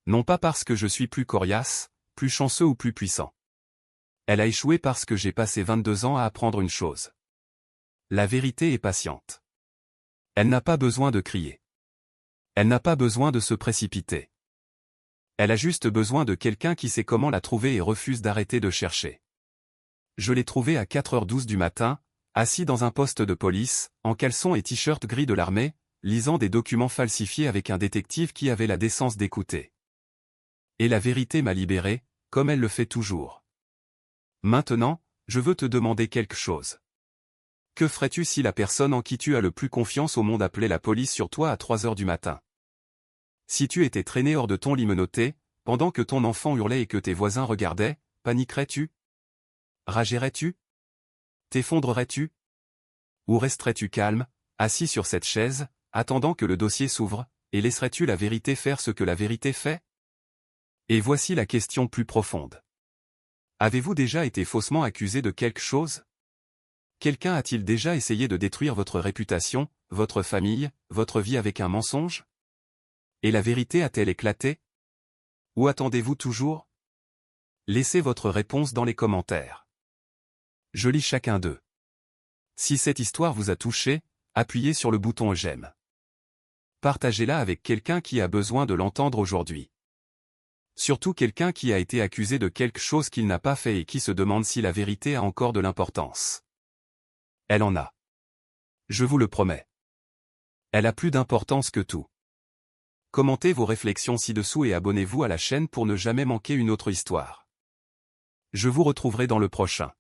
Non pas parce que je suis plus coriace, plus chanceux ou plus puissant. Elle a échoué parce que j'ai passé 22 ans à apprendre une chose. La vérité est patiente. Elle n'a pas besoin de crier. Elle n'a pas besoin de se précipiter. Elle a juste besoin de quelqu'un qui sait comment la trouver et refuse d'arrêter de chercher. Je l'ai trouvée à 4h12 du matin, assis dans un poste de police, en caleçon et t-shirt gris de l'armée, lisant des documents falsifiés avec un détective qui avait la décence d'écouter. Et la vérité m'a libéré, comme elle le fait toujours. Maintenant, je veux te demander quelque chose. Que ferais-tu si la personne en qui tu as le plus confiance au monde appelait la police sur toi à 3h du matin? Si tu étais traîné hors de ton lit menotté, pendant que ton enfant hurlait et que tes voisins regardaient, paniquerais-tu? Ragerais-tu? T'effondrerais-tu? Ou resterais-tu calme, assis sur cette chaise, attendant que le dossier s'ouvre, et laisserais-tu la vérité faire ce que la vérité fait? Et voici la question plus profonde. Avez-vous déjà été faussement accusé de quelque chose? Quelqu'un a-t-il déjà essayé de détruire votre réputation, votre famille, votre vie avec un mensonge? Et la vérité a-t-elle éclaté? Ou attendez-vous toujours? Laissez votre réponse dans les commentaires. Je lis chacun d'eux. Si cette histoire vous a touché, appuyez sur le bouton j'aime. Partagez-la avec quelqu'un qui a besoin de l'entendre aujourd'hui. Surtout quelqu'un qui a été accusé de quelque chose qu'il n'a pas fait et qui se demande si la vérité a encore de l'importance. Elle en a. Je vous le promets. Elle a plus d'importance que tout. Commentez vos réflexions ci-dessous et abonnez-vous à la chaîne pour ne jamais manquer une autre histoire. Je vous retrouverai dans le prochain.